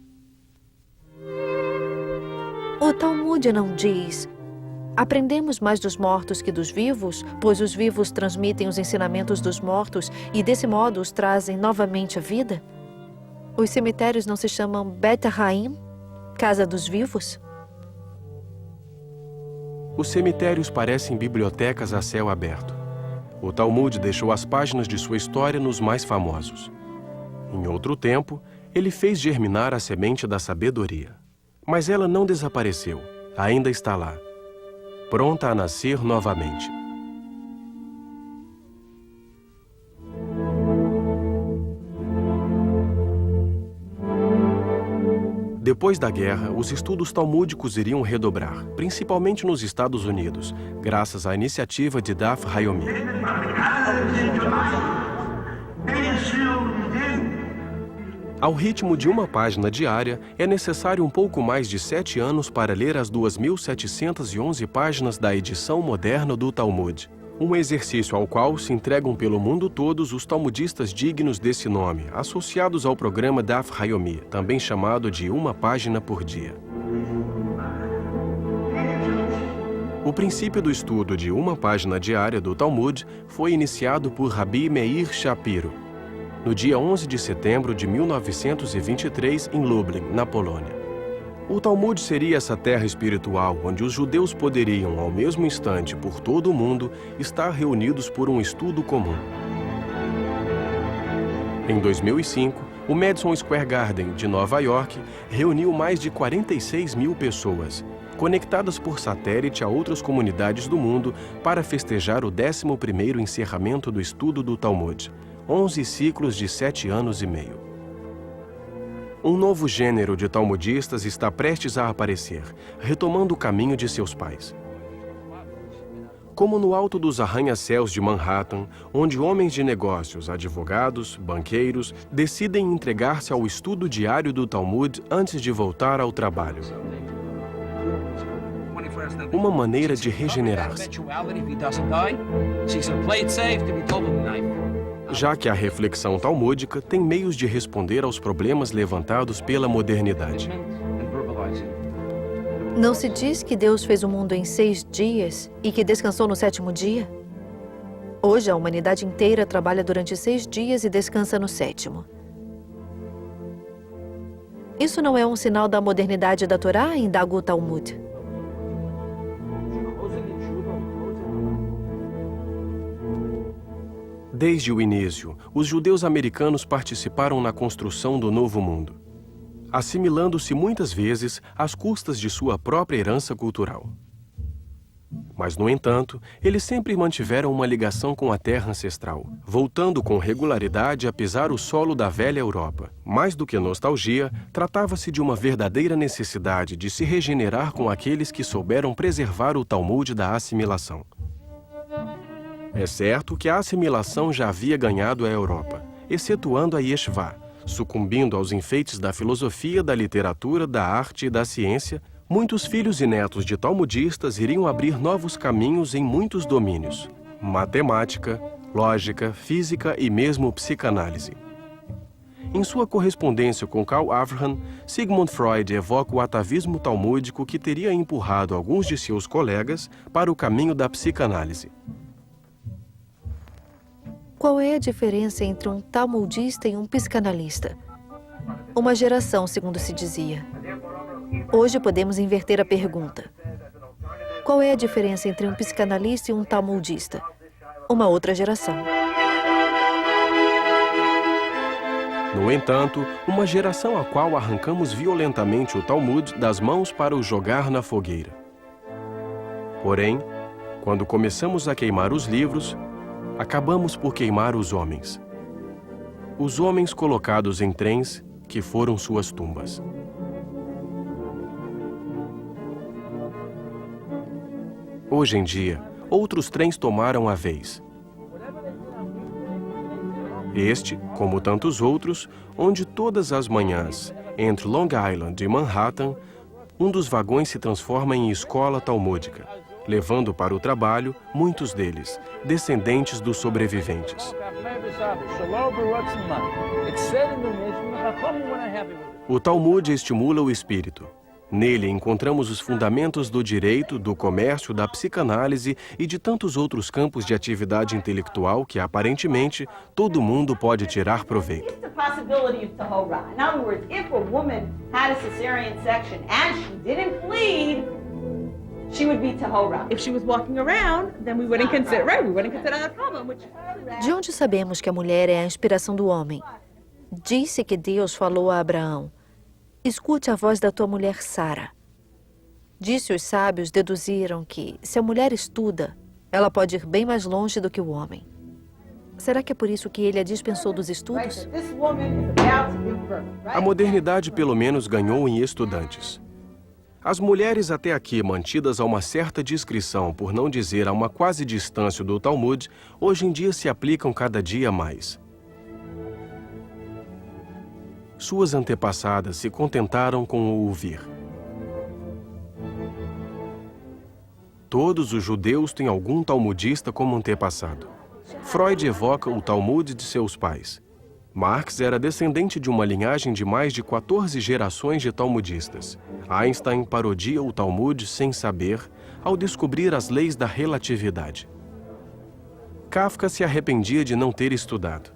O Talmud não diz: Aprendemos mais dos mortos que dos vivos, pois os vivos transmitem os ensinamentos dos mortos e, desse modo, os trazem novamente à vida? Os cemitérios não se chamam Bet Haim, Casa dos Vivos? Os cemitérios parecem bibliotecas a céu aberto. O Talmud deixou as páginas de sua história nos mais famosos. Em outro tempo, ele fez germinar a semente da sabedoria. Mas ela não desapareceu, ainda está lá, pronta a nascer novamente. Depois da guerra, os estudos talmúdicos iriam redobrar, principalmente nos Estados Unidos, graças à iniciativa de Daf Yomi. Ao ritmo de uma página diária, é necessário um pouco mais de 7 anos para ler as 2.711 páginas da edição moderna do Talmud. Um exercício ao qual se entregam pelo mundo todos os talmudistas dignos desse nome, associados ao programa Daf Yomi, também chamado de uma página por dia. O princípio do estudo de uma página diária do Talmud foi iniciado por Rabi Meir Shapiro, no dia 11 de setembro de 1923, em Lublin, na Polônia. O Talmud seria essa terra espiritual onde os judeus poderiam, ao mesmo instante, por todo o mundo, estar reunidos por um estudo comum. Em 2005, o Madison Square Garden, de Nova York, reuniu mais de 46 mil pessoas, conectadas por satélite a outras comunidades do mundo, para festejar o 11º encerramento do estudo do Talmud. 11 ciclos de 7 anos e meio. Um novo gênero de talmudistas está prestes a aparecer, retomando o caminho de seus pais. Como no alto dos arranha-céus de Manhattan, onde homens de negócios, advogados, banqueiros, decidem entregar-se ao estudo diário do Talmud antes de voltar ao trabalho. Uma maneira de regenerar-se. Já que a reflexão talmúdica tem meios de responder aos problemas levantados pela modernidade. Não se diz que Deus fez o mundo em 6 dias e que descansou no 7º dia? Hoje, a humanidade inteira trabalha durante 6 dias e descansa no 7º. Isso não é um sinal da modernidade da Torá, indaga o Talmud? Desde o início, os judeus americanos participaram na construção do Novo Mundo, assimilando-se muitas vezes às custas de sua própria herança cultural. Mas, no entanto, eles sempre mantiveram uma ligação com a terra ancestral, voltando com regularidade a pisar o solo da velha Europa. Mais do que nostalgia, tratava-se de uma verdadeira necessidade de se regenerar com aqueles que souberam preservar o Talmud da assimilação. É certo que a assimilação já havia ganhado a Europa, excetuando a Yeshivá, sucumbindo aos enfeites da filosofia, da literatura, da arte e da ciência. Muitos filhos e netos de talmudistas iriam abrir novos caminhos em muitos domínios: matemática, lógica, física e mesmo psicanálise. Em sua correspondência com Karl Avraham, Sigmund Freud evoca o atavismo talmúdico que teria empurrado alguns de seus colegas para o caminho da psicanálise. Qual é a diferença entre um talmudista e um psicanalista? Uma geração, segundo se dizia. Hoje podemos inverter a pergunta. Qual é a diferença entre um psicanalista e um talmudista? Uma outra geração. No entanto, uma geração a qual arrancamos violentamente o Talmud das mãos para o jogar na fogueira. Porém, quando começamos a queimar os livros, acabamos por queimar os homens. Os homens colocados em trens que foram suas tumbas. Hoje em dia, outros trens tomaram a vez. Este, como tantos outros, onde todas as manhãs, entre Long Island e Manhattan, um dos vagões se transforma em escola talmúdica, levando para o trabalho muitos deles, descendentes dos sobreviventes. O Talmud estimula o espírito. Nele encontramos os fundamentos do direito, do comércio, da psicanálise e de tantos outros campos de atividade intelectual que, aparentemente, todo mundo pode tirar proveito. The possibility of Tahora. In other words, if a woman had a cesarean section and she didn't bleed, she would be Tahora. If she was walking around, then we wouldn't consider, right? We wouldn't consider that problem, which... De onde sabemos que a mulher é a inspiração do homem? Disse que Deus falou a Abraão: escute a voz da tua mulher Sara. Disse os sábios deduziram que, se a mulher estuda, ela pode ir bem mais longe do que o homem. Será que é por isso que ele a dispensou dos estudos? This woman is about to give birth, right? A modernidade, pelo menos, ganhou em estudantes. As mulheres até aqui mantidas a uma certa discrição, por não dizer a uma quase distância do Talmud, hoje em dia se aplicam cada dia mais. Suas antepassadas se contentaram com o ouvir. Todos os judeus têm algum talmudista como antepassado. Freud evoca o Talmud de seus pais. Marx era descendente de uma linhagem de mais de 14 gerações de talmudistas. Einstein parodia o Talmud sem saber, ao descobrir as leis da relatividade. Kafka se arrependia de não ter estudado.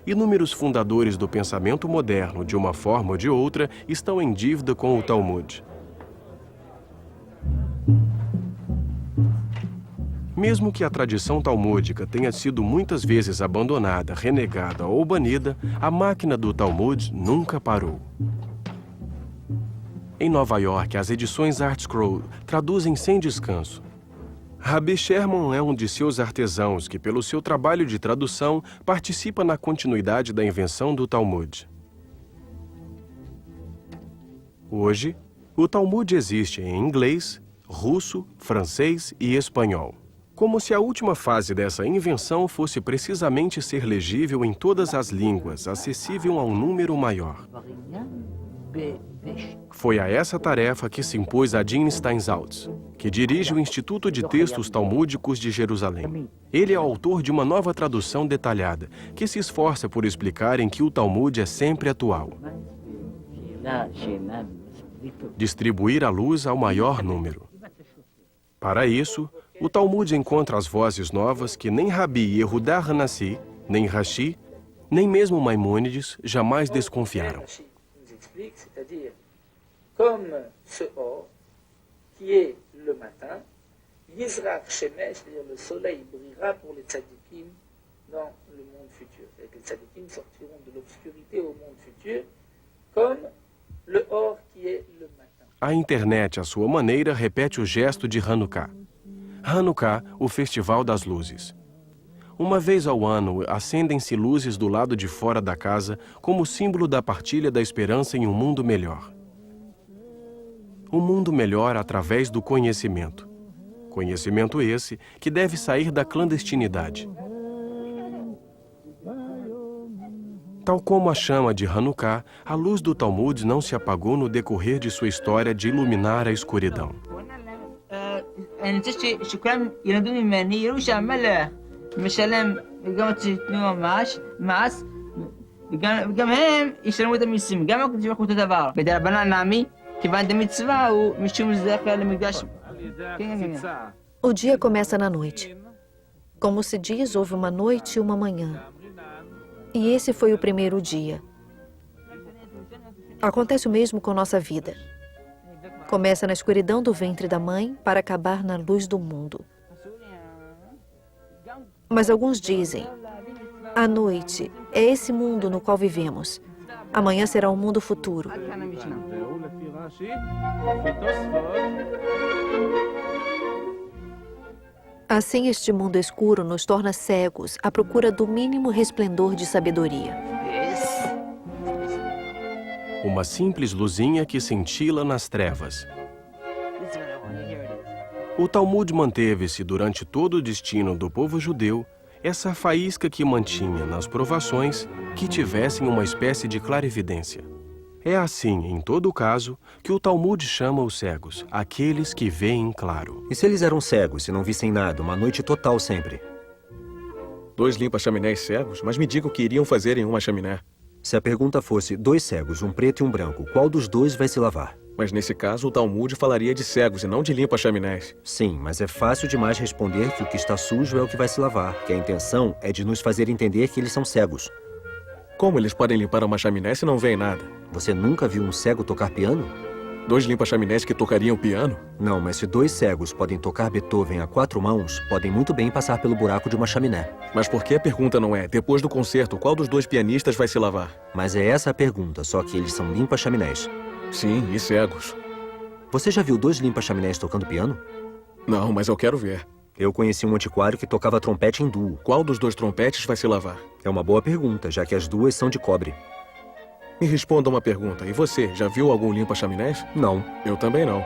Inúmeros fundadores do pensamento moderno, de uma forma ou de outra, estão em dívida com o Talmud. Mesmo que a tradição talmúdica tenha sido muitas vezes abandonada, renegada ou banida, a máquina do Talmud nunca parou. Em Nova York, as edições ArtScroll traduzem sem descanso. Rabbi Sherman é um de seus artesãos que, pelo seu trabalho de tradução, participa na continuidade da invenção do Talmud. Hoje, o Talmud existe em inglês, russo, francês e espanhol. Como se a última fase dessa invenção fosse precisamente ser legível em todas as línguas, acessível a um número maior. Foi a essa tarefa que se impôs Adin Steinsaltz, que dirige o Instituto de Textos Talmúdicos de Jerusalém. Ele é o autor de uma nova tradução detalhada, que se esforça por explicar em que o Talmud é sempre atual. Distribuir a luz ao maior número. Para isso, o Talmud encontra as vozes novas que nem Rabi Yehudá Hanassi, nem Rashi, nem mesmo Maimônides jamais desconfiaram. C'est-à-dire, comme ce or, qui est le matin, Yizrach Shemesh, c'est-à-dire le soleil brillera pour les tzadikim dans le monde futur. C'est-à-dire que les tzadikim sortiront de l'obscurité au monde futur, comme le or qui est le matin. A internet, à sua maneira, repete o gesto de Hanukkah. Hanukkah, o Festival das Luzes. Uma vez ao ano, acendem-se luzes do lado de fora da casa como símbolo da partilha da esperança em um mundo melhor. Um mundo melhor através do conhecimento. Conhecimento esse que deve sair da clandestinidade. Tal como a chama de Hanukkah, a luz do Talmud não se apagou no decorrer de sua história de iluminar a escuridão. משלם גם שתנו ממש, מס, וגם הם ישלמו את המיסים, גם ישלמו אותו דבר. בדרבנן נעמי, כיוון דמצווה הוא משום זכר למקדש. O dia começa na noite. Como se diz, houve uma noite e uma manhã. E esse foi o primeiro dia. Acontece o mesmo com nossa vida. Começa na escuridão do ventre da mãe para acabar na luz do mundo. Mas alguns dizem, a noite é esse mundo no qual vivemos. Amanhã será um mundo futuro. Assim, este mundo escuro nos torna cegos à procura do mínimo resplendor de sabedoria. Uma simples luzinha que cintila nas trevas. O Talmud manteve-se durante todo o destino do povo judeu, essa faísca que mantinha nas provações que tivessem uma espécie de clarividência. É assim, em todo caso, que o Talmud chama os cegos, aqueles que veem claro. E se eles eram cegos, se não vissem nada, uma noite total sempre? 2 limpa-chaminés cegos, mas me diga o que iriam fazer em uma chaminé. Se a pergunta fosse 2 cegos, um preto e um branco, qual dos 2 vai se lavar? Mas nesse caso, o Talmud falaria de cegos e não de limpa-chaminés. Sim, mas é fácil demais responder que o que está sujo é o que vai se lavar, que a intenção é de nos fazer entender que eles são cegos. Como eles podem limpar uma chaminé se não veem nada? Você nunca viu um cego tocar piano? 2 limpa-chaminés que tocariam piano? Não, mas se 2 cegos podem tocar Beethoven a 4 mãos, podem muito bem passar pelo buraco de uma chaminé. Mas por que a pergunta não é, depois do concerto, qual dos 2 pianistas vai se lavar? Mas é essa a pergunta, só que eles são limpa-chaminés. Sim, e cegos. Você já viu 2 limpa-chaminés tocando piano? Não, mas eu quero ver. Eu conheci um antiquário que tocava trompete em duo. Qual dos 2 trompetes vai se lavar? É uma boa pergunta, já que as 2 são de cobre. Me responda uma pergunta. E você, já viu algum limpa-chaminés? Não. Eu também não.